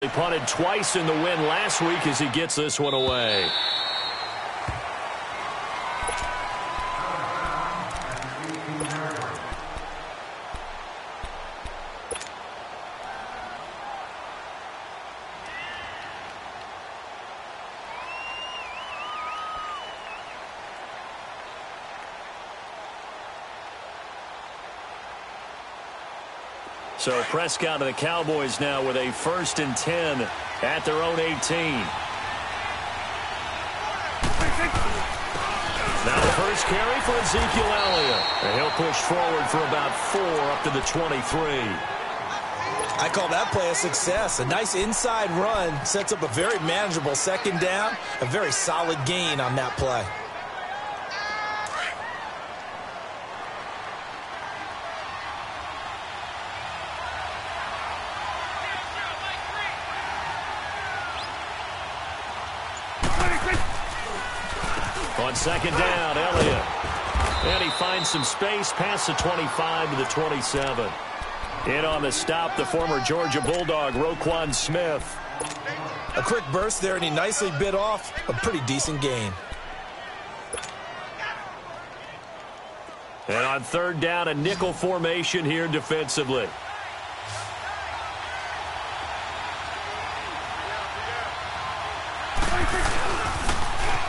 He punted twice in the win last week as he gets this one away. So Prescott and the Cowboys now with a 1st and 10 at their own 18. Now the first carry for Ezekiel Elliott. And he'll push forward for about 4 up to the 23. I call that play a success. A nice inside run sets up a very manageable 2nd down. A very solid gain on that play. On 2nd down, Elliott. And he finds some space past the 25 to the 27. In on the stop, the former Georgia Bulldog, Roquan Smith. A quick burst there, and he nicely bit off a pretty decent gain. And on 3rd down, a nickel formation here defensively.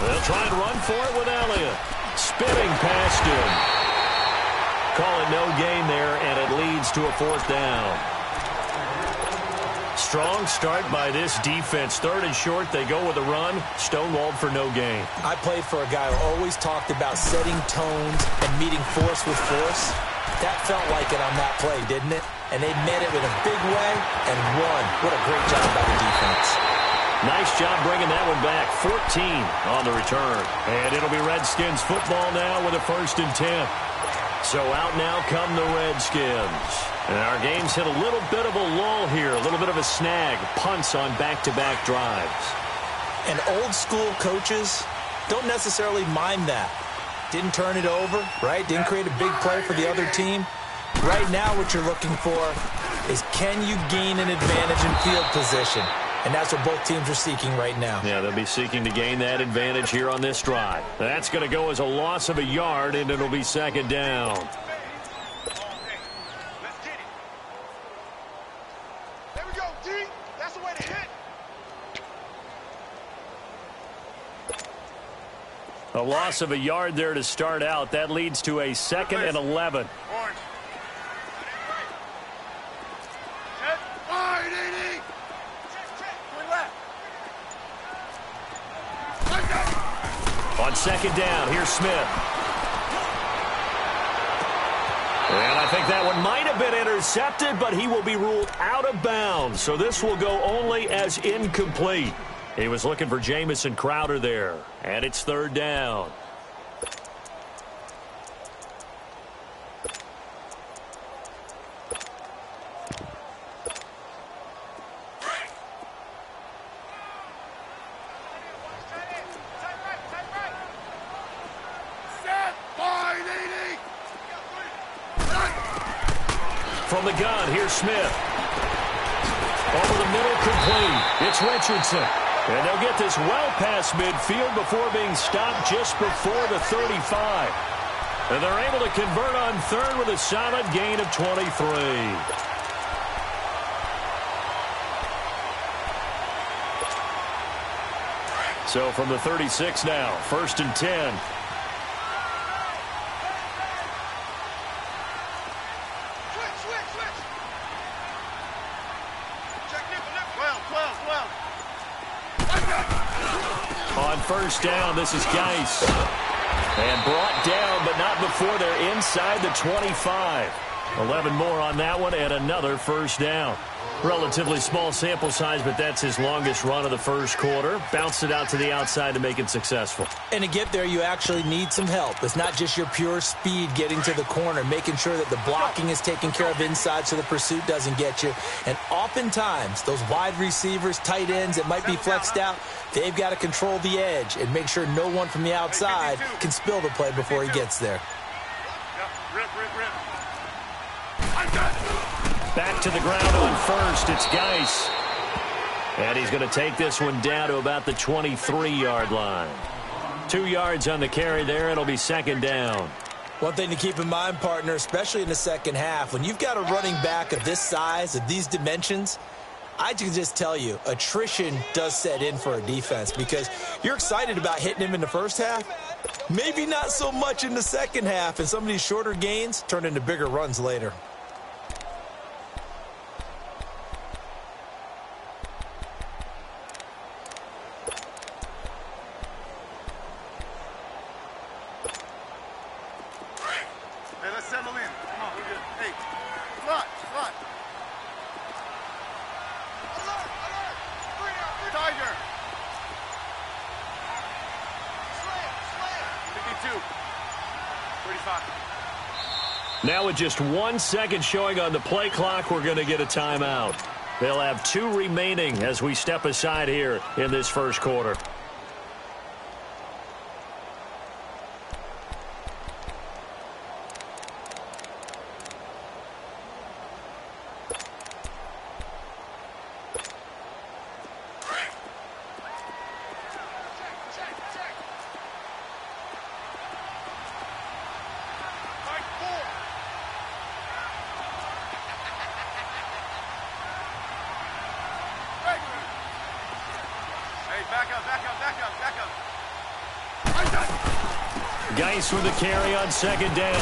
They'll try and run for it with Elliott. Spinning past him. Call it no gain there, and it leads to a 4th down. Strong start by this defense. 3rd and short, they go with a run. Stonewalled for no gain. I played for a guy who always talked about setting tones and meeting force with force. That felt like it on that play, didn't it? And they met it with a big way and won. What a great job by the defense. Nice job bringing that one back. 14 on the return. And it'll be Redskins football now with a 1st and 10. So out now come the Redskins. And our game's hit a little bit of a lull here. A little bit of a snag. Punts on back-to-back drives. And old school coaches don't necessarily mind that. Didn't turn it over, right? Didn't create a big play for the other team. Right now what you're looking for is, can you gain an advantage in field position? And that's what both teams are seeking right now. Yeah, they'll be seeking to gain that advantage here on this drive. That's going to go as a loss of a yard, and it'll be 2nd down. There we go, D. That's the way to hit. A loss of a yard there to start out. That leads to a 2nd and 11. Orange. Set. Wide, 80. On 2nd down, here's Smith. And I think that one might have been intercepted, but he will be ruled out of bounds. So this will go only as incomplete. He was looking for Jamison Crowder there. And it's 3rd down. From the gun, here's Smith. Over the middle, complete. It's Richardson. And they'll get this well past midfield before being stopped just before the 35. And they're able to convert on 3rd with a solid gain of 23. So from the 36 now, 1st and 10. On 1st down, this is Geis. And brought down, but not before they're inside the 25. 11 more on that one, and another 1st down. Relatively small sample size, but that's his longest run of the 1st quarter. Bounced it out to the outside to make it successful. And to get there, you actually need some help. It's not just your pure speed getting to the corner, making sure that the blocking is taken care of inside so the pursuit doesn't get you. And oftentimes, those wide receivers, tight ends that might be flexed out, they've got to control the edge and make sure no one from the outside can spill the play before he gets there. Back to the ground on 1st. It's Geis. And he's going to take this one down to about the 23-yard line. 2 yards on the carry there. It'll be second down. One thing to keep in mind, partner, especially in the second half, when you've got a running back of this size, of these dimensions, I can just tell you, attrition does set in for a defense because you're excited about hitting him in the first half. Maybe not so much in the second half, and some of these shorter gains turn into bigger runs later. Hey, let's settle in. Come on, we're good. Hey, slot. Alert! Tiger! Slam! 52. 35. Now with just 1 second showing on the play clock, we're going to get a timeout. They'll have 2 remaining as we step aside here in this first quarter. Geis with the carry on second down.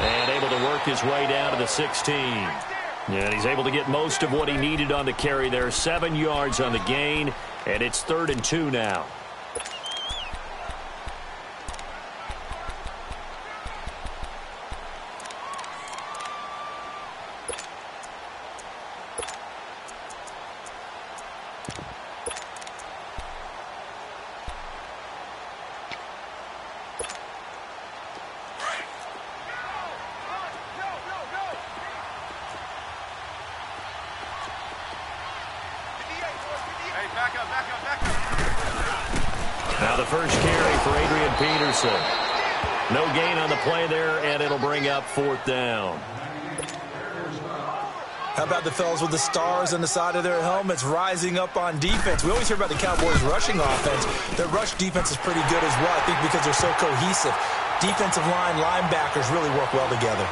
And able to work his way down to the 16. And he's able to get most of what he needed on the carry there. 7 yards on the gain. And it's 3rd and 2 now. Now the first carry for Adrian Peterson. No gain on the play there, and it'll bring up 4th down. How about the fellas with the stars on the side of their helmets rising up on defense? We always hear about the Cowboys' rushing offense. Their rush defense is pretty good as well, I think, because they're so cohesive. Defensive line, linebackers really work well together.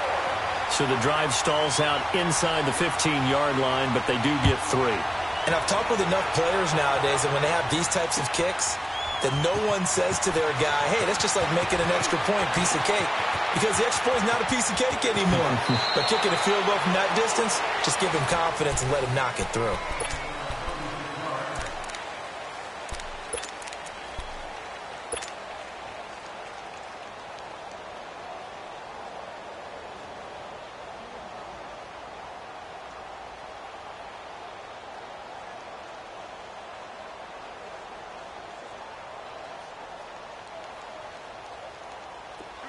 So the drive stalls out inside the 15-yard line, but they do get 3. And I've talked with enough players nowadays that when they have these types of kicks, that no one says to their guy, hey, that's just like making an extra point, piece of cake. Because the extra point is not a piece of cake anymore. But kicking a field goal from that distance, just give him confidence and let him knock it through.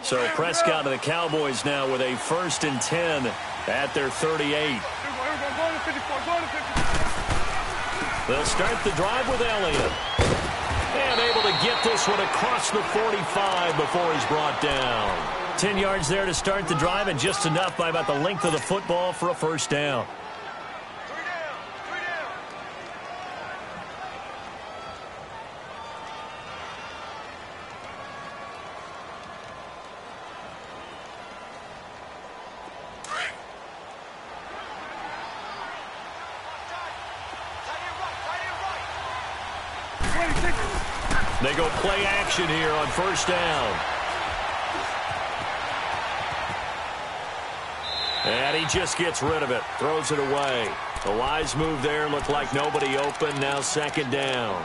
So Prescott and the Cowboys now with a 1st and 10 at their 38. They'll start the drive with Elliott. And able to get this one across the 45 before he's brought down. 10 yards there to start the drive, and just enough by about the length of the football for a 1st down. They go play action here on 1st down. And he just gets rid of it. Throws it away. A wise move there. Looked like nobody open. Now 2nd down.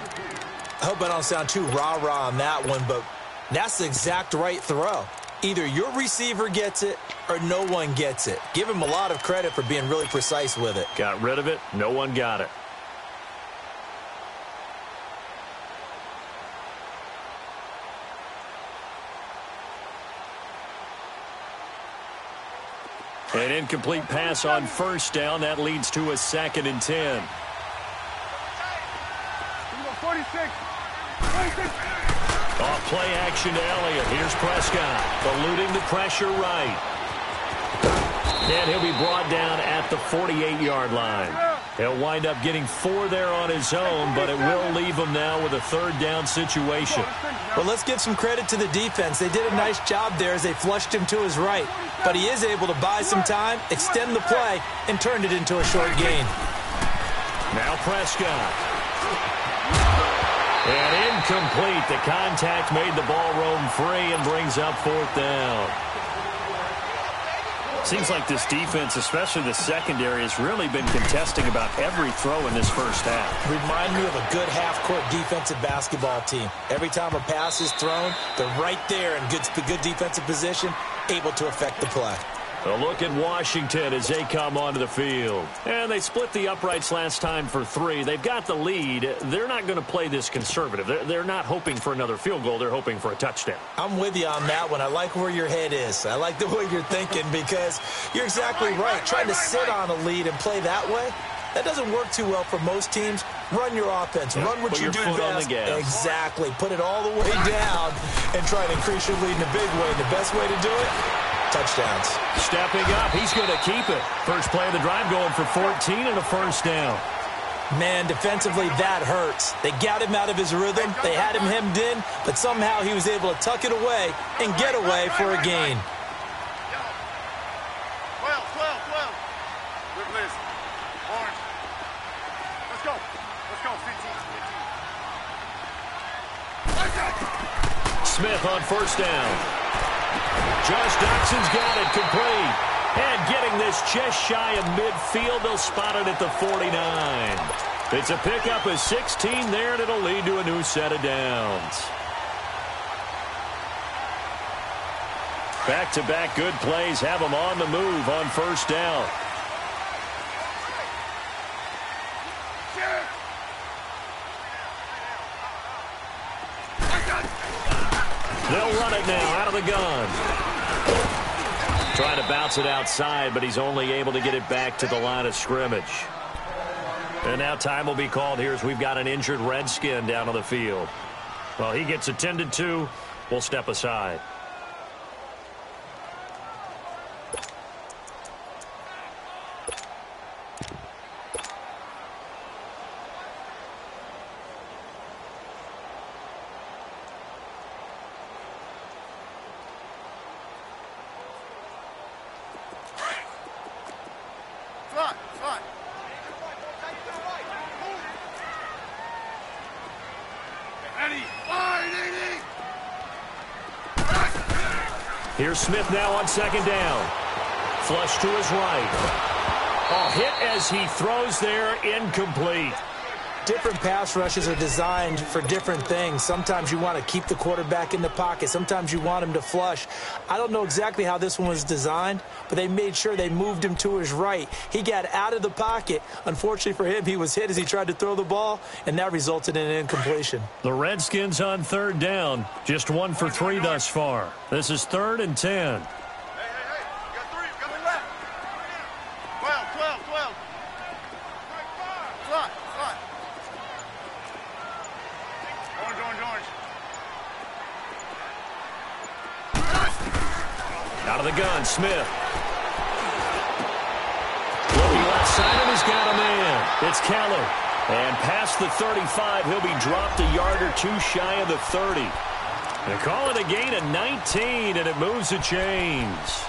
I hope I don't sound too rah-rah on that one, but that's the exact right throw. Either your receiver gets it or no one gets it. Give him a lot of credit for being really precise with it. Got rid of it. No one got it. An incomplete pass on 1st down. That leads to a 2nd and 10. 46. Off play action to Elliott. Here's Prescott. Eluding the pressure right. And he'll be brought down at the 48-yard line. He'll wind up getting 4 there on his own, but it will leave him now with a 3rd down situation. Well, let's give some credit to the defense. They did a nice job there as they flushed him to his right. But he is able to buy some time, extend the play, and turn it into a short gain. Now Prescott. And incomplete. The contact made the ball roam free and brings up 4th down. Seems like this defense, especially the secondary, has really been contesting about every throw in this first half. Remind me of a good half-court defensive basketball team. Every time a pass is thrown, they're right there in good defensive position, able to affect the play. A look at Washington as they come onto the field. And they split the uprights last time for 3. They've got the lead. They're not going to play this conservative. They're not hoping for another field goal. They're hoping for a touchdown. I'm with you on that one. I like where your head is. I like the way you're thinking because you're exactly right. Trying to sit on a lead and play that way, that doesn't work too well for most teams. Run your offense. Run what you do best. Exactly. Put it all the way down and try to increase your lead in a big way. And the best way to do it, touchdowns. Stepping up, he's going to keep it. First play of the drive going for 14 and a 1st down. Man, defensively, that hurts. They got him out of his rhythm. They had him hemmed in, but somehow he was able to tuck it away and get away for a gain. 12. Good list. Orange. Let's go. 15. Smith on 1st down. Josh Doxson's got it complete. And getting this just shy of midfield, they'll spot it at the 49. It's a pickup of 16 there, and it'll lead to a new set of downs. Back-to-back good plays have them on the move on 1st down. They'll run it now out of the gun. Trying to bounce it outside, but he's only able to get it back to the line of scrimmage. And now time will be called here as we've got an injured Redskin down on the field. Well, he gets attended to. We'll step aside. Here's Smith now on 2nd down. Flush to his right. Hit as he throws there, incomplete. Different pass rushes are designed for different things. Sometimes you want to keep the quarterback in the pocket. Sometimes you want him to flush. I don't know exactly how this one was designed, but they made sure they moved him to his right. He got out of the pocket. Unfortunately for him, he was hit as he tried to throw the ball, and that resulted in an incompletion. The Redskins on 3rd down. Just 1 for 3 thus far. This is 3rd and 10. Out of the gun, Smith. Looking left side, and he's got a man. It's Keller. And past the 35, he'll be dropped a yard or 2 shy of the 30. They call it a gain of 19, and it moves the chains.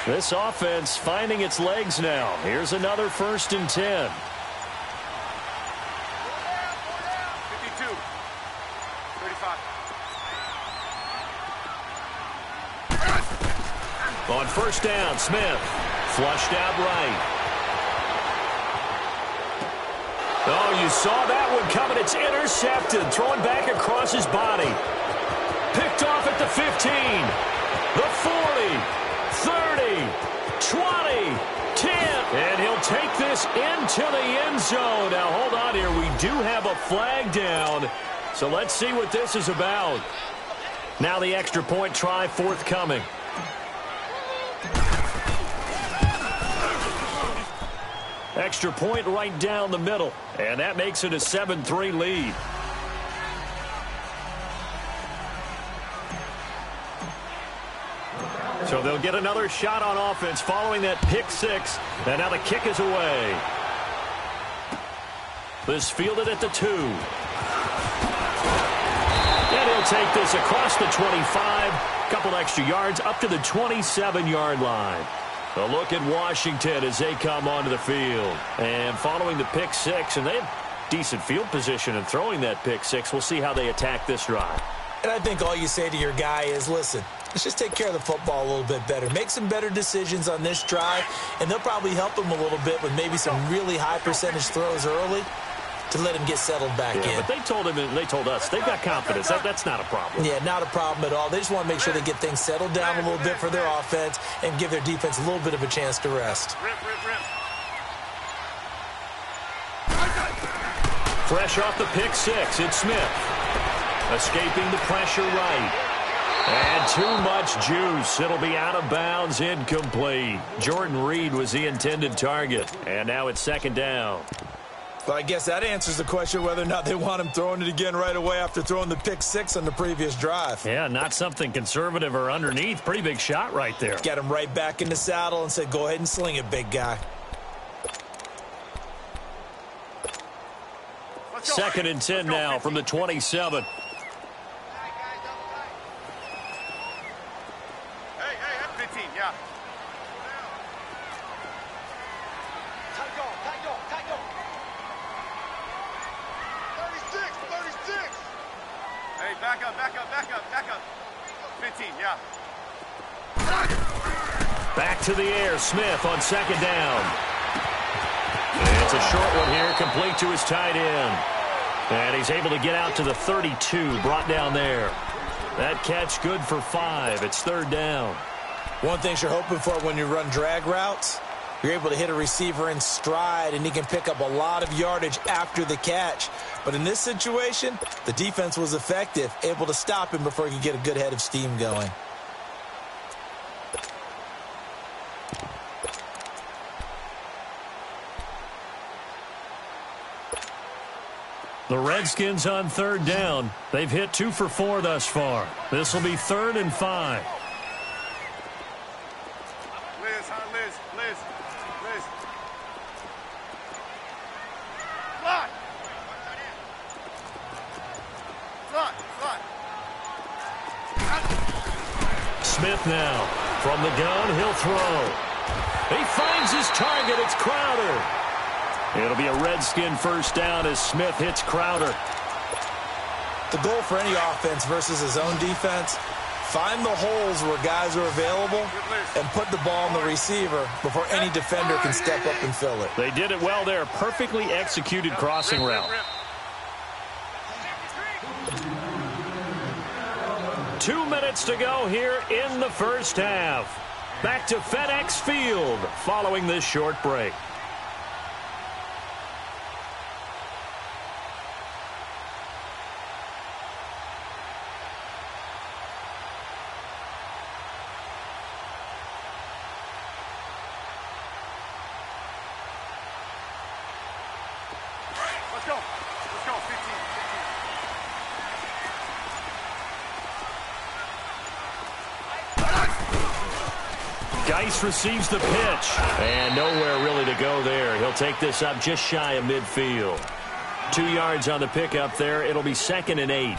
This offense finding its legs now. Here's another 1st and 10. 52. 35. On 1st down, Smith. Flushed out right. Oh, you saw that one coming. It's intercepted. Throwing back across his body. Picked off at the 15. The 40. 30, 20, 10, and he'll take this into the end zone. Now, hold on here. We do have a flag down, so let's see what this is about. Now the extra point try forthcoming. extra point right down the middle. And that makes it a 7-3 lead. So they'll get another shot on offense following that pick six. And now the kick is away. This fielded at the 2. And he'll take this across the 25. Couple extra yards up to the 27-yard line. A look at Washington as they come onto the field. And following the pick six, and they have decent field position in throwing that pick six. We'll see how they attack this drive. And I think all you say to your guy is, listen, let's just take care of the football a little bit better. Make some better decisions on this drive, and they'll probably help him a little bit with maybe some really high percentage throws early to let him get settled back in. But they told him, and they told us, they've got confidence. That's not a problem. Yeah, not a problem at all. They just want to make sure they get things settled down a little bit for their offense and give their defense a little bit of a chance to rest. Fresh off the pick six, it's Smith. Escaping the pressure right. And too much juice. It'll be out of bounds, incomplete. Jordan Reed was the intended target. And now it's second down. Well, I guess that answers the question whether or not they want him throwing it again right away after throwing the pick six on the previous drive. Yeah, not something conservative or underneath. Pretty big shot right there. Got him right back in the saddle and said, go ahead and sling it, big guy. Second and 10 now from the 27. Hey, 15, yeah. Tight go. 36. Hey, back up. 15, yeah. Back to the air, Smith on second down. And it's a short one here, complete to his tight end. And he's able to get out to the 32, brought down there. That catch good for 5. It's third down. One thing you're hoping for when you run drag routes, you're able to hit a receiver in stride, and he can pick up a lot of yardage after the catch. But in this situation, the defense was effective, able to stop him before he could get a good head of steam going. The Redskins on third down. They've hit 2 for 4 thus far. This will be 3rd and 5. Liz. Slot. Smith now. From the gun, he'll throw. He finds his target. It's Crowder. It'll be a Redskin first down as Smith hits Crowder. The goal for any offense versus his own defense, find the holes where guys are available and put the ball on the receiver before any defender can step up and fill it. They did it well there. Perfectly executed crossing route. 2 minutes to go here in the first half. Back to FedEx Field following this short break. Let's go, 15. Geis receives the pitch. And nowhere really to go there. He'll take this up just shy of midfield. 2 yards on the pickup there. It'll be 2nd and 8.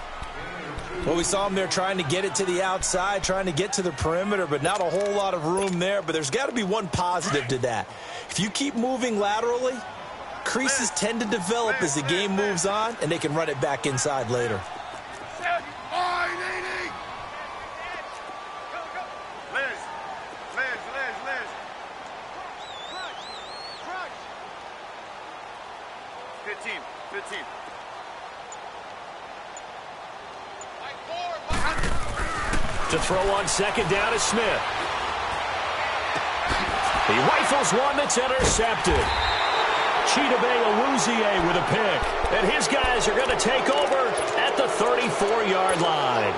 Well, we saw him there trying to get it to the outside, trying to get to the perimeter, but not a whole lot of room there. But there's got to be one positive to that. If you keep moving laterally, creases tend to develop as the game moves on, and they can run it back inside later. To throw on second down is Smith. He rifles one that's intercepted. Chidobe Awuzie with a pick. And his guys are going to take over at the 34-yard line.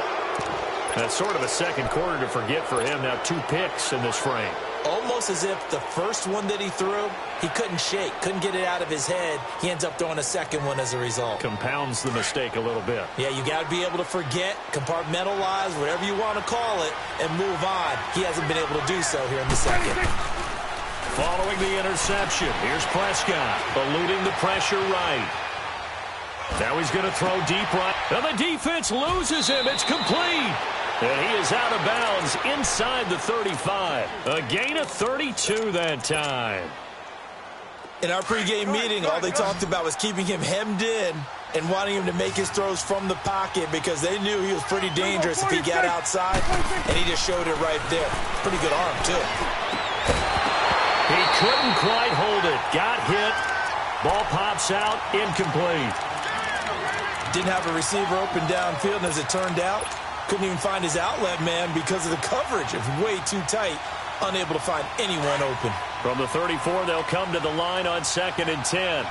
That's sort of a second quarter to forget for him. Now 2 picks in this frame. Almost as if the first one that he threw, he couldn't shake, couldn't get it out of his head. He ends up throwing a second one as a result. Compounds the mistake a little bit. Yeah, you got to be able to forget, compartmentalize, whatever you want to call it, and move on. He hasn't been able to do so here in the second. Following the interception, here's Prescott, eluding the pressure right. Now he's going to throw deep right. And the defense loses him. It's complete. And he is out of bounds inside the 35. A gain of 32 that time. In our pregame meeting, all they talked about was keeping him hemmed in and wanting him to make his throws from the pocket because they knew he was pretty dangerous if he got outside, and he just showed it right there. Pretty good arm, too. He couldn't quite hold it. Got hit. Ball pops out. Incomplete. Didn't have a receiver open downfield, and as it turned out, couldn't even find his outlet man because of the coverage. It was way too tight. Unable to find anyone open. From the 34, they'll come to the line on 2nd and 10.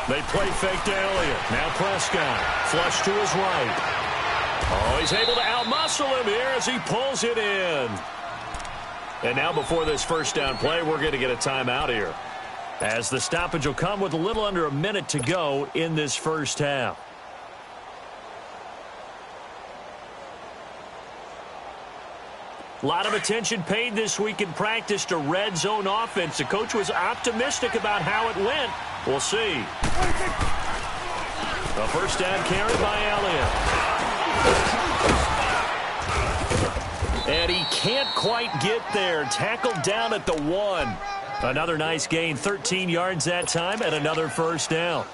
They play fake to Elliott. Now Prescott. Flush to his right. Oh, he's able to outmuscle him here as he pulls it in. And now before this first down play, we're going to get a timeout here, as the stoppage will come with a little under a minute to go in this first half. A lot of attention paid this week in practice to red zone offense. The coach was optimistic about how it went. We'll see. A first down carry by Elliott. And he can't quite get there. Tackled down at the 1. Another nice gain, 13 yards that time, and another first down.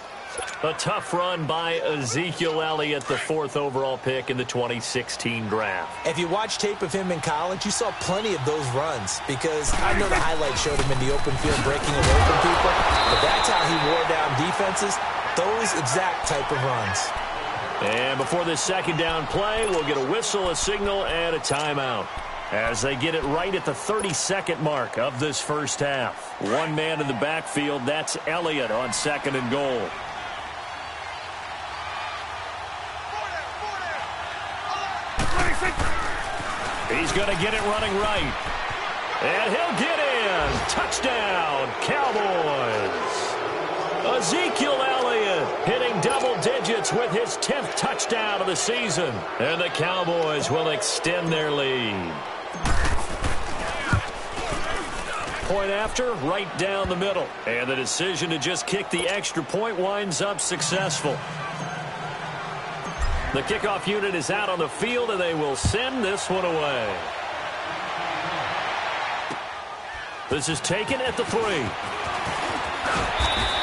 A tough run by Ezekiel Elliott, the 4th overall pick in the 2016 draft. If you watch tape of him in college, you saw plenty of those runs because I know the highlights showed him in the open field breaking away from people, but that's how he wore down defenses, those exact type of runs. And before this second down play, we'll get a whistle, a signal, and a timeout, as they get it right at the 32nd mark of this first half. One man in the backfield, that's Elliott on 2nd and goal. He's going to get it running right. And he'll get in. Touchdown, Cowboys. Ezekiel Elliott hitting double digits with his 10th touchdown of the season. And the Cowboys will extend their lead. Point after, right down the middle. And the decision to just kick the extra point winds up successful. The kickoff unit is out on the field, and they will send this one away. This is taken at the 3.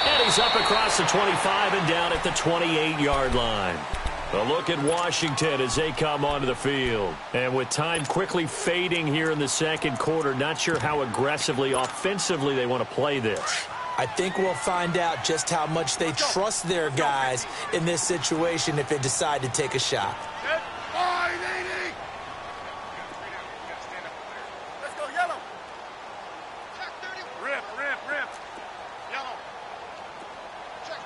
And he's up across the 25 and down at the 28-yard line. A look at Washington as they come onto the field. And with time quickly fading here in the second quarter, not sure how aggressively, offensively they want to play this. I think we'll find out just how much they trust their guys in this situation if they decide to take a shot. Let's go, yellow. Rip. Yellow. Check.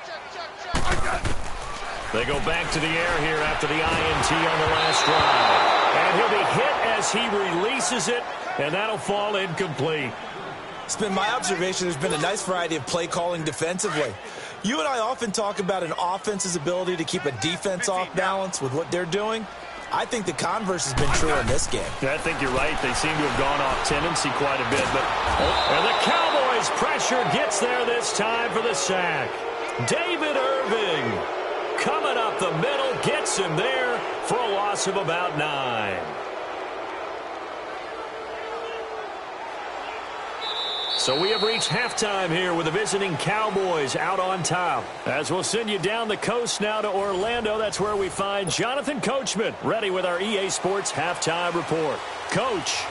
They go back to the air here after the INT on the last drive. And he'll be hit as he releases it, and that'll fall incomplete. It's been my observation there's been a nice variety of play calling defensively. You and I often talk about an offense's ability to keep a defense off balance with what they're doing. I think the converse has been true in this game. I think you're right. They seem to have gone off tendency quite a bit. And the Cowboys' pressure gets there this time for the sack. David Irving coming up the middle, gets him there for a loss of about 9. So we have reached halftime here with the visiting Cowboys out on top. As we'll send you down the coast now to Orlando, that's where we find Jonathan Coachman ready with our EA Sports halftime report. Coach,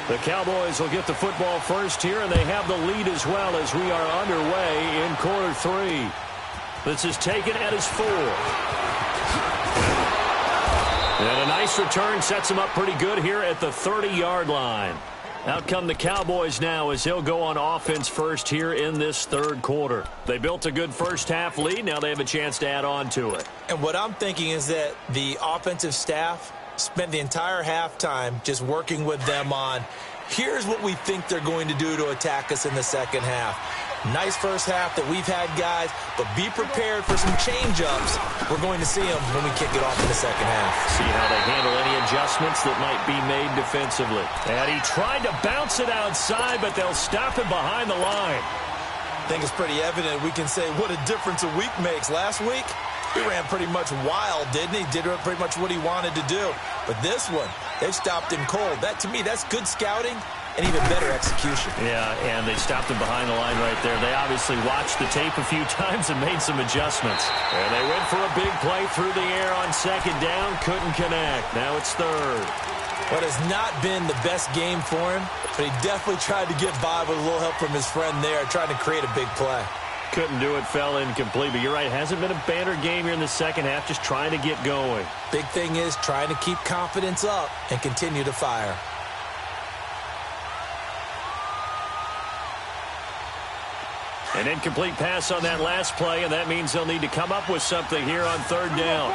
the Cowboys will get the football first here, and they have the lead as well as we are underway in quarter 3. This is taken at his 4. And a nice return sets him up pretty good here at the 30-yard line. Out come the Cowboys now as they'll go on offense first here in this third quarter. They built a good first half lead. Now they have a chance to add on to it. And what I'm thinking is that the offensive staff spent the entire halftime just working with them on, here's what we think they're going to do to attack us in the second half. Nice first half that we've had, guys, but be prepared for some change-ups. We're going to see them when we kick it off in the second half. See how they handle any adjustments that might be made defensively. And he tried to bounce it outside, but they'll stop him behind the line. I think it's pretty evident we can say what a difference a week makes. Last week, he ran pretty much wild, didn't he? Did pretty much what he wanted to do. But this one, they've stopped him cold. That, to me, that's good scouting and even better execution. Yeah, and they stopped him behind the line right there. They obviously watched the tape a few times and made some adjustments. And they went for a big play through the air on second down. Couldn't connect. Now it's third. What has not been the best game for him, but he definitely tried to get by with a little help from his friend there, trying to create a big play. Couldn't do it, fell incomplete. But you're right, it hasn't been a banner game here in the second half, just trying to get going. Big thing is trying to keep confidence up and continue to fire. An incomplete pass on that last play, and that means they'll need to come up with something here on third down.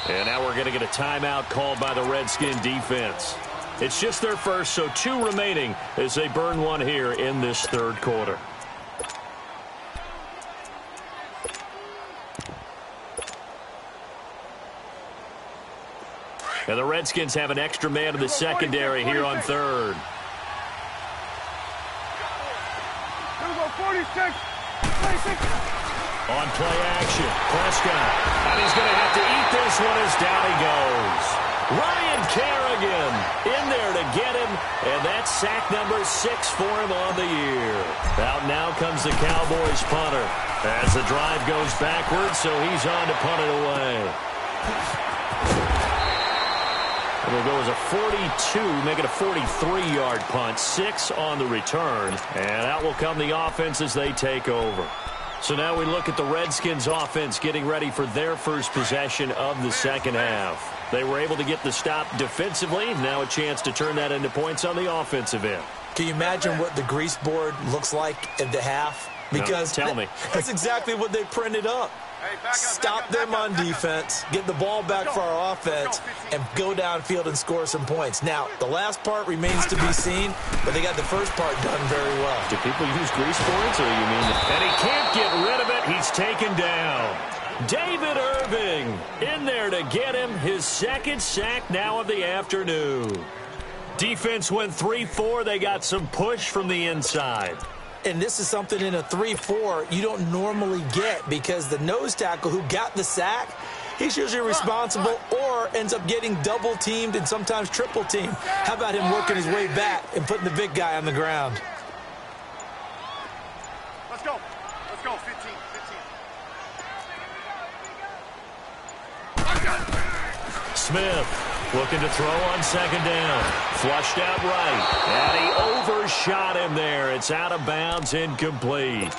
And now we're going to get a timeout called by the Redskin defense. It's just their first, so 2 remaining as they burn one here in this third quarter. And the Redskins have an extra man in the secondary here on third. 46. On play action, Prescott. And he's going to have to eat this one as down he goes. Ryan Kerrigan in there to get him, and that's sack number 6 for him on the year. Out now comes the Cowboys punter as the drive goes backwards, so he's on to punt it away. It'll go as a 42, make it a 43-yard punt. 6 on the return, and out will come the offense as they take over. So now we look at the Redskins offense getting ready for their first possession of the second half. They were able to get the stop defensively. Now a chance to turn that into points on the offensive end. Can you imagine what the grease board looks like at the half? Because no, tell me. That's exactly what they printed up. Stop them on defense, get the ball back for our offense, and go downfield and score some points. Now, the last part remains to be seen, but they got the first part done very well. Do people use grease boards, or you mean? And he can't get rid of it. He's taken down. David Irving in there to get him. His second sack now of the afternoon. Defense went 3-4. They got some push from the inside. And this is something in a 3-4 you don't normally get, because the nose tackle who got the sack, he's usually responsible or ends up getting double-teamed and sometimes triple-teamed. How about him working his way back and putting the big guy on the ground? Let's go. Let's go. 15. Smith looking to throw on second down. Flushed out right. And he overshot him there. It's out of bounds, incomplete.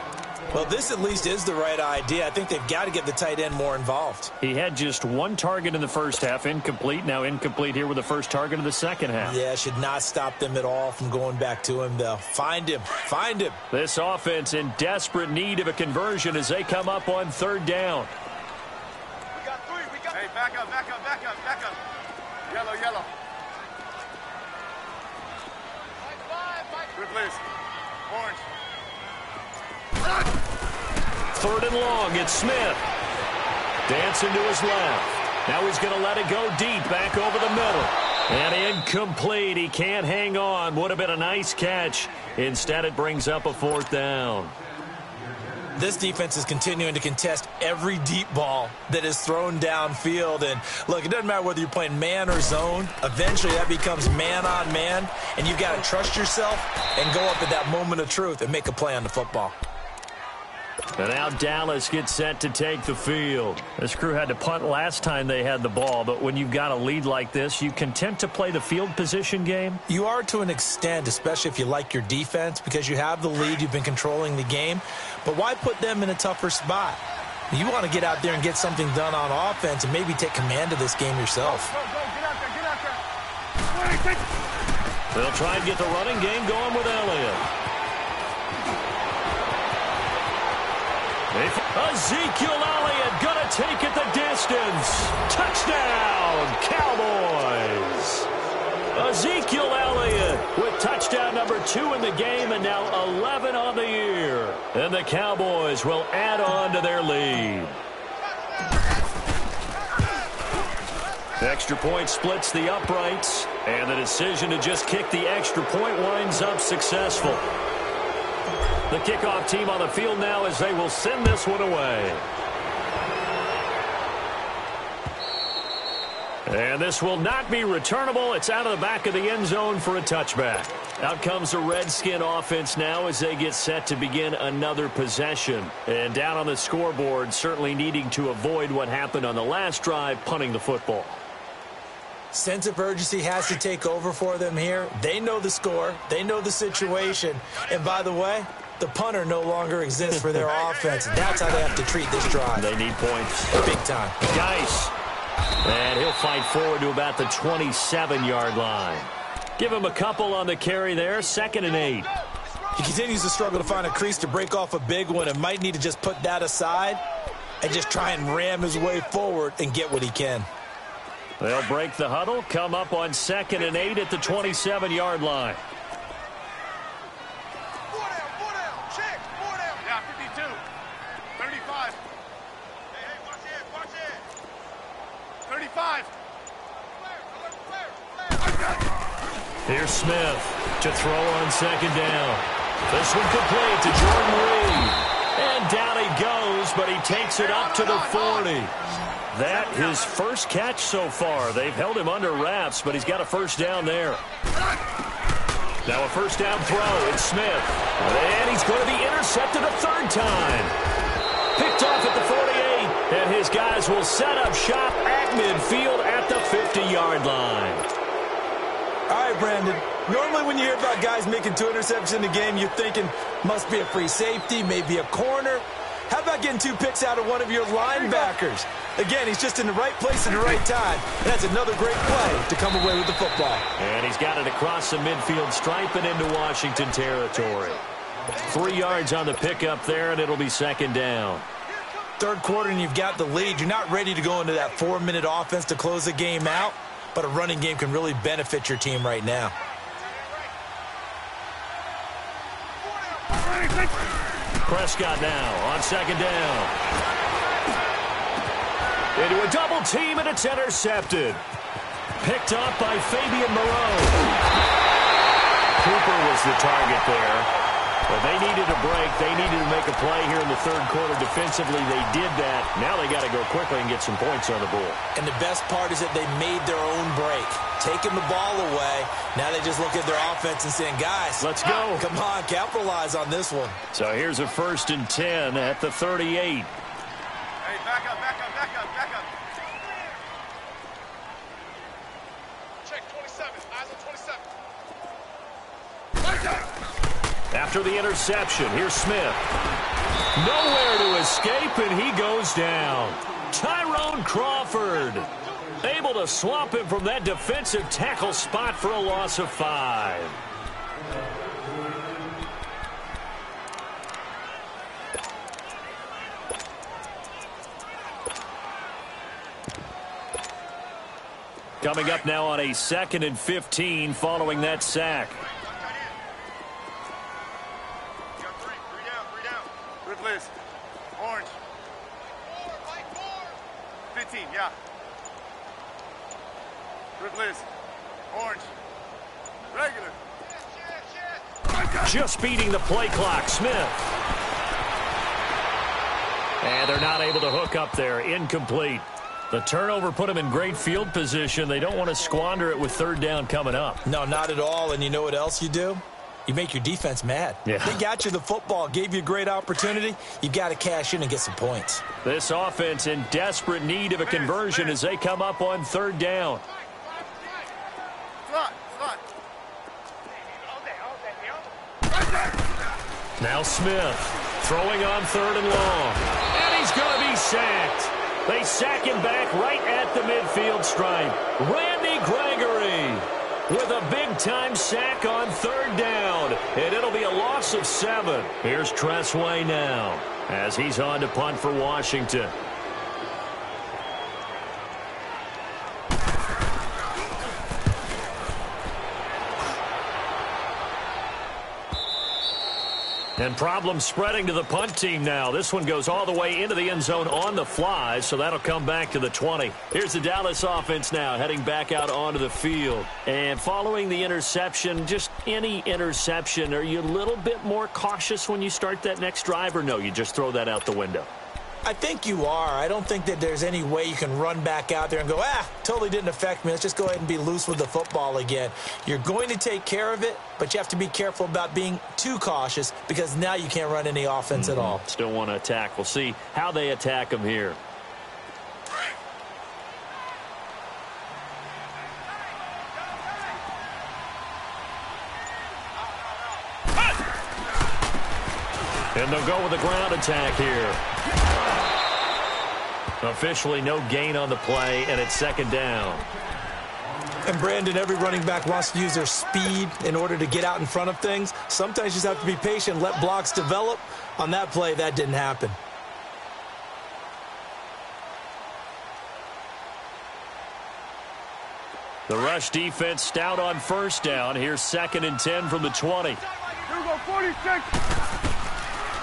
Well, this at least is the right idea. I think they've got to get the tight end more involved. He had just 1 target in the first half, incomplete. Now incomplete here with the first target of the second half. Yeah, should not stop them at all from going back to him, though. Find him. Find him. This offense in desperate need of a conversion as they come up on third down. We got 3. Hey, back up. Yellow. Good place. Orange. Third and long, it's Smith. Dancing to his left. Now he's going to let it go deep, back over the middle. And incomplete. He can't hang on. Would have been a nice catch. Instead, it brings up a 4th down. This defense is continuing to contest every deep ball that is thrown downfield. And, look, it doesn't matter whether you're playing man or zone. Eventually, that becomes man-on-man, and you've got to trust yourself and go up at that moment of truth and make a play on the football. And now Dallas gets set to take the field. This crew had to punt last time they had the ball, but when you've got a lead like this, you content to play the field position game? You are to an extent, especially if you like your defense, because you have the lead, you've been controlling the game. But why put them in a tougher spot? You want to get out there and get something done on offense and maybe take command of this game yourself. Go. Get out there. They'll try and get the running game going with Elliott. Ezekiel Elliott going to take it the distance. Touchdown, Cowboys. Ezekiel Elliott with touchdown number 2 in the game and now 11 on the year. And the Cowboys will add on to their lead. The extra point splits the uprights, and the decision to just kick the extra point winds up successful. The kickoff team on the field now as they will send this one away. And this will not be returnable. It's out of the back of the end zone for a touchback. Out comes the Redskin offense now as they get set to begin another possession. And down on the scoreboard, certainly needing to avoid what happened on the last drive, punting the football. Sense of urgency has to take over for them here. They know the score. They know the situation. And by the way, the punter no longer exists for their offense. That's how they have to treat this drive. They need points. Big time. Geis. And he'll fight forward to about the 27-yard line. Give him a couple on the carry there. 2nd and 8. He continues to struggle to find a crease to break off a big one and might need to just put that aside and just try and ram his way forward and get what he can. They'll break the huddle, come up on 2nd and 8 at the 27-yard line. 4 down, check, 4 down. Yeah, 52, 35. Hey, watch it. 35. Here's Smith to throw on 2nd down. This one complete to Jordan Reed. And down he goes, but he takes it up to the 40. That his first catch so far. They've held him under wraps, but he's got a first down there. Now a first down throw. It's Smith. And he's going to be intercepted a 3rd time. Picked off at the 48. And his guys will set up shop at midfield at the 50-yard line. All right, Brandon. Normally when you hear about guys making 2 interceptions in a game, you're thinking must be a free safety, maybe a corner. How about getting 2 picks out of one of your linebackers? Again, he's just in the right place at the right time. And that's another great play to come away with the football. And he's got it across the midfield stripe and into Washington territory. 3 yards on the pickup there, and it'll be 2nd down. 3rd quarter, and you've got the lead. You're not ready to go into that 4-minute offense to close the game out, but a running game can really benefit your team right now. Prescott now on 2nd down. Into a double team, and it's intercepted. Picked up by Fabian Moreau. Cooper was the target there. But they needed a break. They needed to make a play here in the 3rd quarter. Defensively, they did that. Now they got to go quickly and get some points on the board. And the best part is that they made their own break. Taking the ball away. Now they just look at their offense and saying, guys, let's go. Come on, capitalize on this one. So here's a 1st and 10 at the 38. Hey, back up. Check 27, eyes on 27. After the interception, here's Smith. Nowhere to escape, and he goes down. Tyrone Crawford able to swamp him from that defensive tackle spot for a loss of 5. Coming up now on a 2nd and 15 following that sack. Liz. Orange. 15, yeah. Good Liz. Orange. Regular. Just beating the play clock, Smith. And they're not able to hook up there. Incomplete. The turnover put them in great field position. They don't want to squander it with 3rd down coming up. No, not at all. And you know what else you do? You make your defense mad. Yeah. They got you the football, gave you a great opportunity. You got to cash in and get some points. This offense in desperate need of a conversion as they come up on 3rd down. Slot. Now Smith throwing on 3rd and long. And he's going to be sacked. They sack him back right at the midfield stripe. Randy Gregory with a big-time sack on 3rd down. And it'll be a loss of 7. Here's Tressway now as he's on to punt for Washington. And problems spreading to the punt team now. This one goes all the way into the end zone on the fly, so that'll come back to the 20. Here's the Dallas offense now heading back out onto the field. And following the interception, just any interception, are you a little bit more cautious when you start that next drive, or no, you just throw that out the window? I think you are. I don't think that there's any way you can run back out there and go, totally didn't affect me. Let's just go ahead and be loose with the football again. You're going to take care of it, but you have to be careful about being too cautious because now you can't run any offense at all. Still want to attack. We'll see how they attack them here. And they'll go with the ground attack here. Officially no gain on the play, and it's second down. And Brandon, every running back wants to use their speed in order to get out in front of things. Sometimes you just have to be patient, let blocks develop. On that play, that didn't happen. The rush defense stout on first down. Here's 2nd and 10 from the 20. Here we go, 46.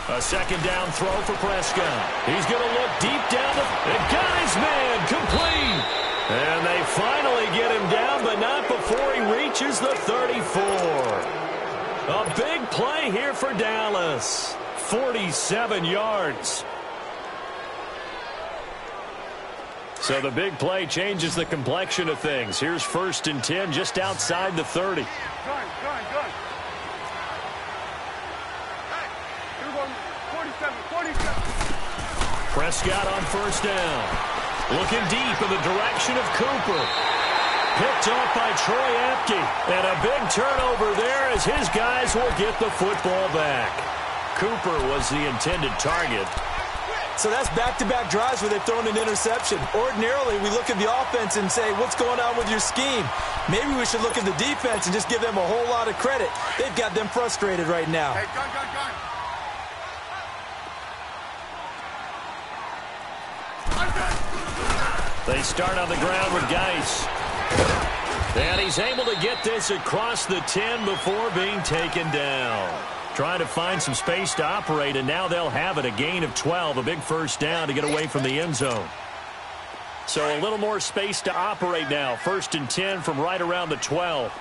A second down throw for Prescott. He's going to look deep down. And got his man complete. And they finally get him down, but not before he reaches the 34. A big play here for Dallas. 47 yards. So the big play changes the complexion of things. Here's 1st and 10 just outside the 30. Gun. Prescott on first down. Looking deep in the direction of Cooper. Picked off by Troy Apke. And a big turnover there as his guys will get the football back. Cooper was the intended target. So that's back-to-back drives where they've thrown an interception. Ordinarily, we look at the offense and say, what's going on with your scheme? Maybe we should look at the defense and just give them a whole lot of credit. They've got them frustrated right now. Hey, gun. They start on the ground with Geis. And he's able to get this across the 10 before being taken down. Trying to find some space to operate, and now they'll have it. A gain of 12, a big first down to get away from the end zone. So a little more space to operate now. 1st and 10 from right around the 12.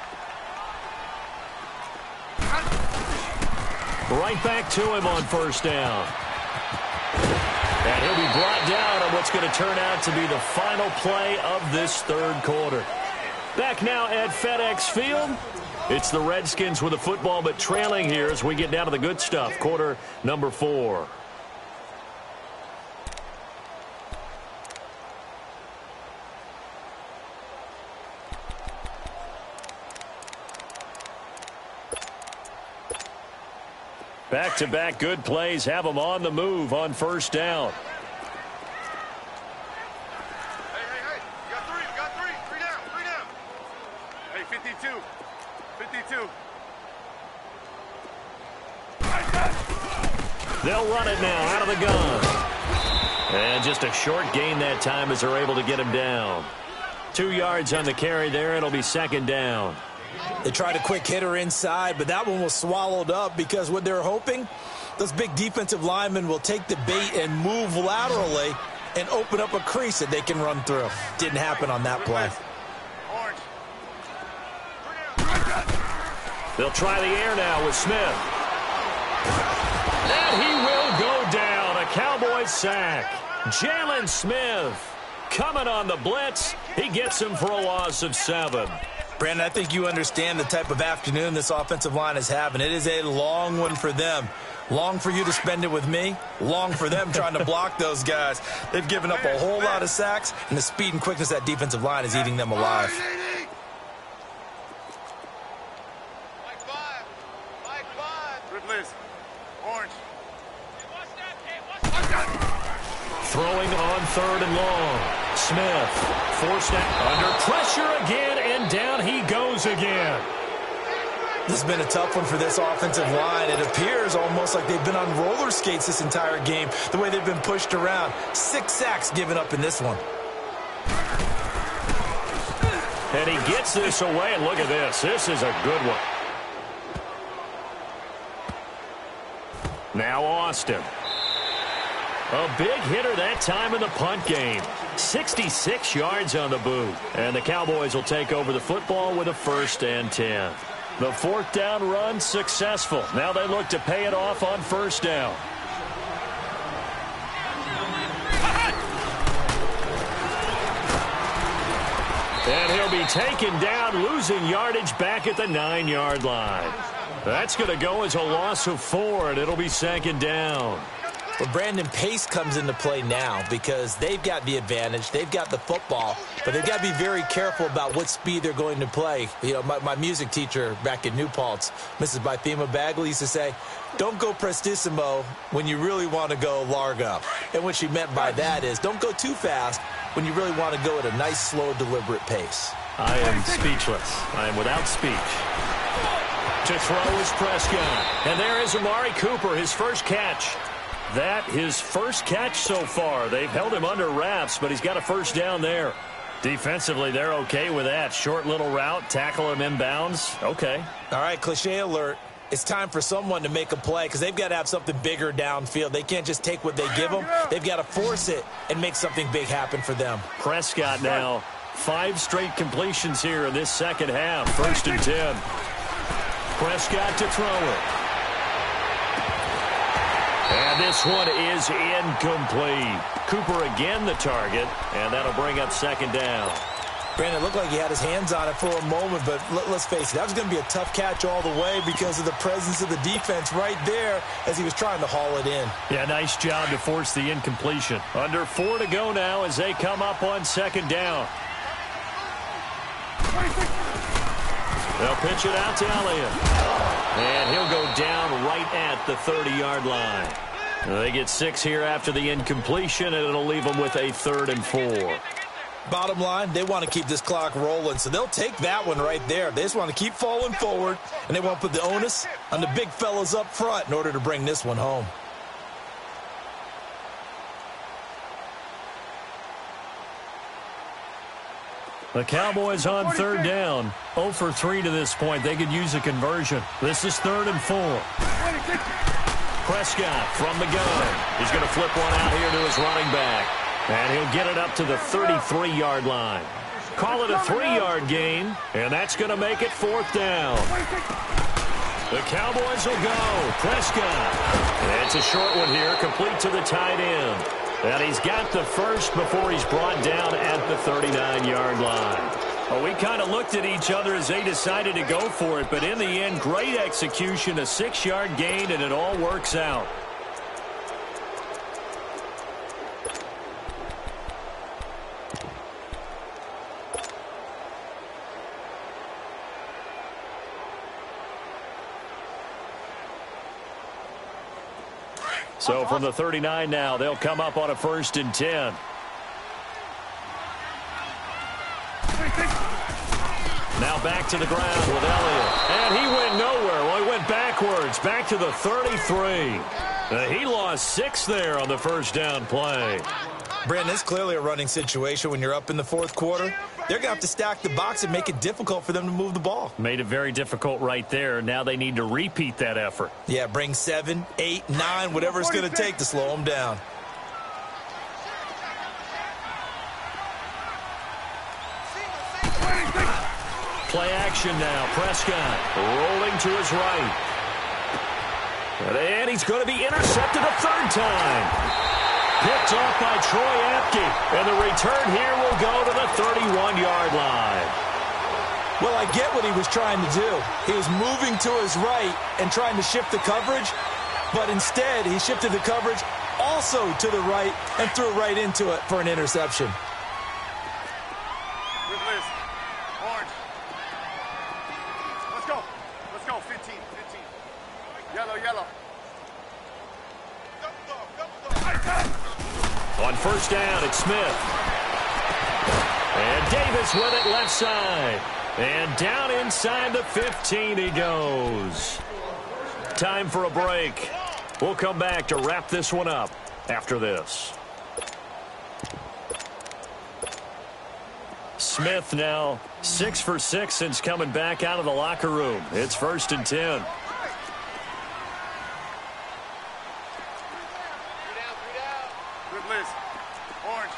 Right back to him on first down. And he'll be brought down on what's going to turn out to be the final play of this 3rd quarter. Back now at FedEx Field. It's the Redskins with the football, but trailing here as we get down to the good stuff. Quarter number 4. Back-to-back good plays have them on the move on first down. Hey. You got three. Three down. Hey, 52. They'll run it now out of the gun. And just a short gain that time as they're able to get him down. 2 yards on the carry there. It'll be second down. They tried a quick hitter inside, but that one was swallowed up because what they're hoping, those big defensive linemen will take the bait and move laterally and open up a crease that they can run through. Didn't happen on that play. Orange. They'll try the air now with Smith. And he will go down. A Cowboys sack. Jalen Smith coming on the blitz. He gets him for a loss of 7. Brandon, I think you understand the type of afternoon this offensive line is having. It is a long one for them. Long for you to spend it with me. Long for them trying to block those guys. They've given up a whole lot of sacks, and the speed and quickness of that defensive line is eating them alive. Mike 5. Ripley's. Orange. Throwing on 3rd and long. Smith forced out under pressure again, and down he goes again. This has been a tough one for this offensive line. It appears almost like they've been on roller skates this entire game, the way they've been pushed around. 6 sacks given up in this one. And he gets this away, and look at this. This is a good one. Now Austin. A big hitter that time in the punt game. 66 yards on the boot. And the Cowboys will take over the football with a 1st and 10. The 4th down run successful. Now they look to pay it off on 1st down. And he'll be taken down, losing yardage back at the 9-yard line. That's going to go as a loss of 4, and it'll be 2nd down. Well, Brandon, pace comes into play now because they've got the advantage. They've got the football, but they've got to be very careful about what speed they're going to play. You know, my music teacher back in New Paltz, Mrs. Bythema Bagley, used to say, don't go prestissimo when you really want to go largo. And what she meant by that is don't go too fast when you really want to go at a nice, slow, deliberate pace. I am speechless. I am without speech. To throw is Prescott. And there is Amari Cooper, his first catch. That his first catch so far. They've held him under wraps, but he's got a 1st down there. Defensively, they're okay with that. Short little route, tackle him inbounds. Okay. All right, cliche alert. It's time for someone to make a play because they've got to have something bigger downfield. They can't just take what they give them. They've got to force it and make something big happen for them. Prescott now, 5 straight completions here in this second half. 1st and 10. Prescott to throw it. And this one is incomplete. Cooper again the target, and that'll bring up 2nd down. Brandon, it looked like he had his hands on it for a moment, but let's face it, that was going to be a tough catch all the way because of the presence of the defense right there as he was trying to haul it in. Yeah, nice job to force the incompletion. Under 4 to go now as they come up on 2nd down. They'll pitch it out to Elliott. And he'll go down right at the 30-yard line. They get 6 here after the incompletion, and it'll leave them with a 3rd and 4. Bottom line, they want to keep this clock rolling, so they'll take that one right there. They just want to keep falling forward, and they want to put the onus on the big fellas up front in order to bring this one home. The Cowboys on 3rd down. 0 for 3 to this point. They could use a conversion. This is 3rd and 4. Prescott from the gun. He's going to flip one out here to his running back. And he'll get it up to the 33-yard line. Call it a 3-yard gain, and that's going to make it 4th down. The Cowboys will go. Prescott. And it's a short one here, complete to the tight end. And he's got the first before he's brought down at the 39-yard line. Well, we kind of looked at each other as they decided to go for it, but in the end, great execution, a 6-yard gain, and it all works out. So from the 39 now, they'll come up on a 1st and 10. Now back to the ground with Elliott. And he went nowhere. Well, he went backwards, back to the 33. He lost 6 there on the 1st down play. Brandon, it's clearly a running situation when you're up in the 4th quarter. They're going to have to stack the box and make it difficult for them to move the ball. Made it very difficult right there. Now they need to repeat that effort. Yeah, bring 7, 8, 9, whatever it's going to take to slow them down. Play action now. Prescott rolling to his right. And he's going to be intercepted a 3rd time. Picked off by Troy Apke. And the return here will go to the 31-yard line. Well, I get what he was trying to do. He was moving to his right and trying to shift the coverage. But instead, he shifted the coverage also to the right and threw right into it for an interception. Orange. Let's go. Let's go. 15. Yellow. On 1st down, it's Smith. And Davis with it left side. And down inside the 15 he goes. Time for a break. We'll come back to wrap this one up after this. Smith now 6 for 6 since coming back out of the locker room. It's 1st and 10. Liz. Orange.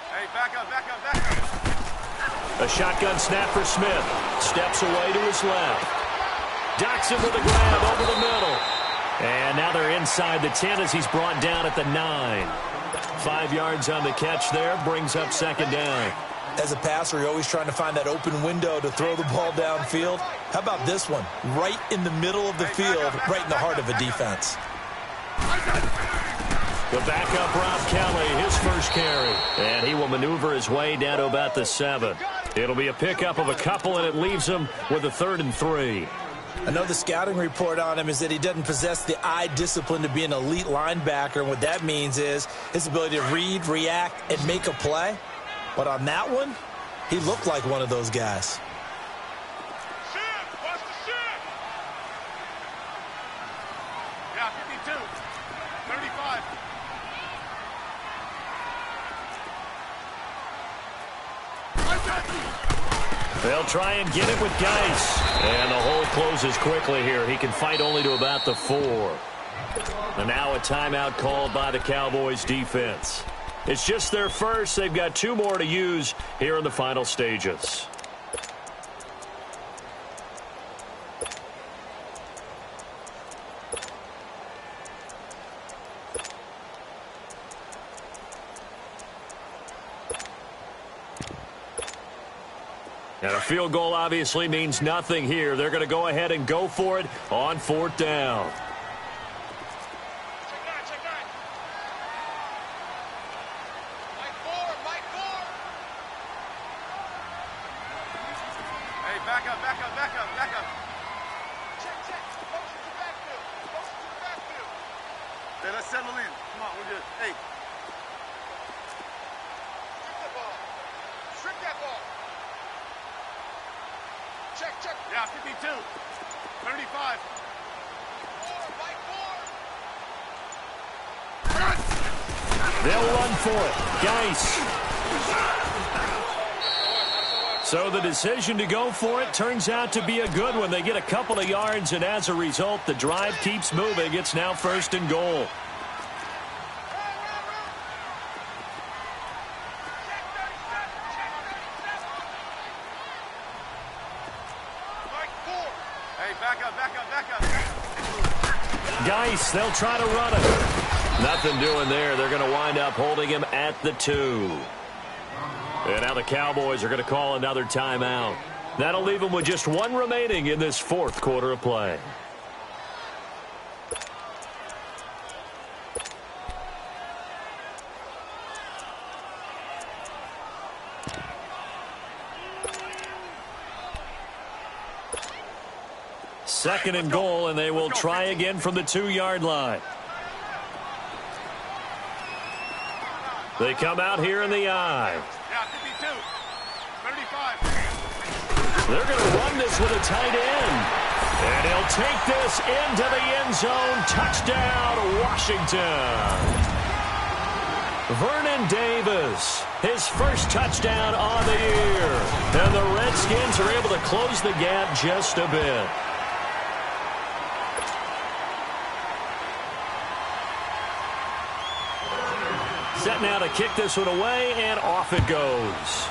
Hey, back up, back up, back up. A shotgun snap for Smith. Steps away to his left. Docks him with a grab over the middle. And now they're inside the 10 as he's brought down at the 9. 5 yards on the catch there. Brings up second down. As a passer, you're always trying to find that open window to throw the ball downfield. How about this one? Right in the middle of the field, right in the heart of a defense. The backup, Rob Kelly, his first carry. And he will maneuver his way down to about the 7. It'll be a pickup of a couple, and it leaves him with a 3rd and 3. I know the scouting report on him is that he doesn't possess the eye discipline to be an elite linebacker. And what that means is his ability to read, react, and make a play. But on that one, he looked like one of those guys. Shift! Watch the shift! Yeah, 52. 35. They'll try and get it with Geis. And the hole closes quickly here. He can fight only to about the 4. And now a timeout called by the Cowboys defense. It's just their first. They've got 2 more to use here in the final stages. And a field goal obviously means nothing here. They're going to go ahead and go for it on 4th down. Check that. Mike 4, Mike 4. Hey, back up. Check. Motion to backfield. Hey, let's settle in. Come on, we're good. Hey. Strip that ball. Check. Yeah, 52. 35. 4, Mike 4. They'll run for it. Geis. So the decision to go for it turns out to be a good one. They get a couple of yards, and as a result, the drive keeps moving. It's now 1st and goal. Geis, they'll try to run it. Nothing doing there. They're going to wind up holding him at the 2. And now the Cowboys are going to call another timeout. That'll leave them with just 1 remaining in this 4th quarter of play. Second and goal, and they will try again from the 2-yard line. They come out here in the I. Yeah, 52. 35. They're going to run this with a tight end. And he'll take this into the end zone. Touchdown, Washington. Vernon Davis, his first touchdown on the year. And the Redskins are able to close the gap just a bit. Set now to kick this one away, and off it goes.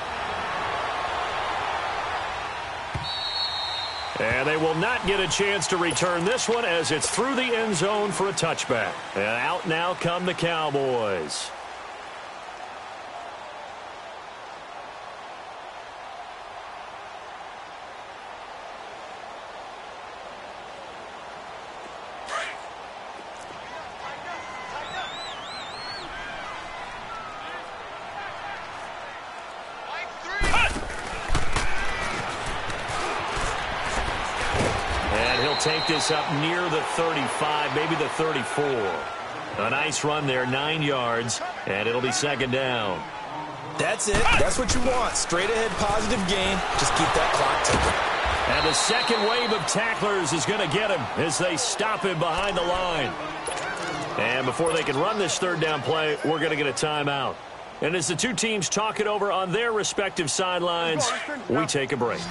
And they will not get a chance to return this one as it's through the end zone for a touchback. And out now come the Cowboys. Take this up near the 35, maybe the 34. A nice run there, 9 yards, and it'll be second down. That's it. That's what you want. Straight ahead positive gain. Just keep that clock ticking. And the second wave of tacklers is going to get him as they stop him behind the line. And before they can run this 3rd down play, we're going to get a timeout. And as the 2 teams talk it over on their respective sidelines, we take a break.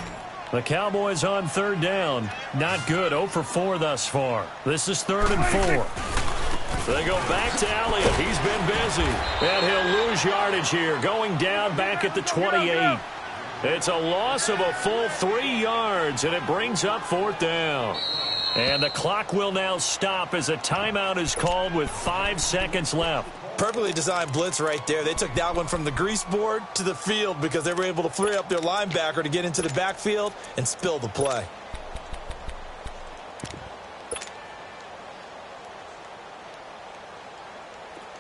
The Cowboys on 3rd down. Not good. 0 for 4 thus far. This is 3rd and 4. They go back to Elliott. He's been busy. And he'll lose yardage here, going down back at the 28. It's a loss of a full 3 yards, and it brings up 4th down. And the clock will now stop as a timeout is called with 5 seconds left. Perfectly designed blitz right there. They took that one from the grease board to the field because they were able to free up their linebacker to get into the backfield and spill the play.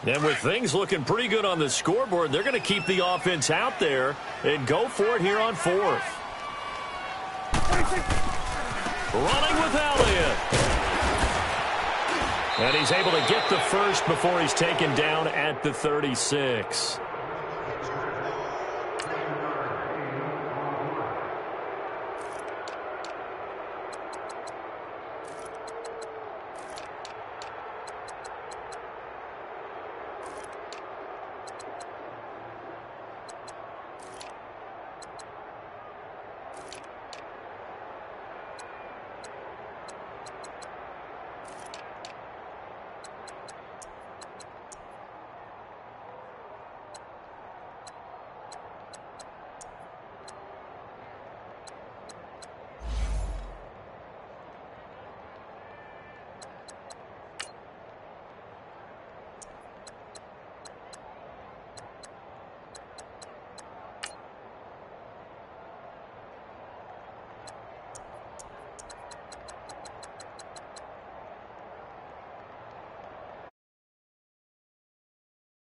And with things looking pretty good on the scoreboard, they're going to keep the offense out there and go for it here on 4th. Running with Elliott. And he's able to get the first before he's taken down at the 36.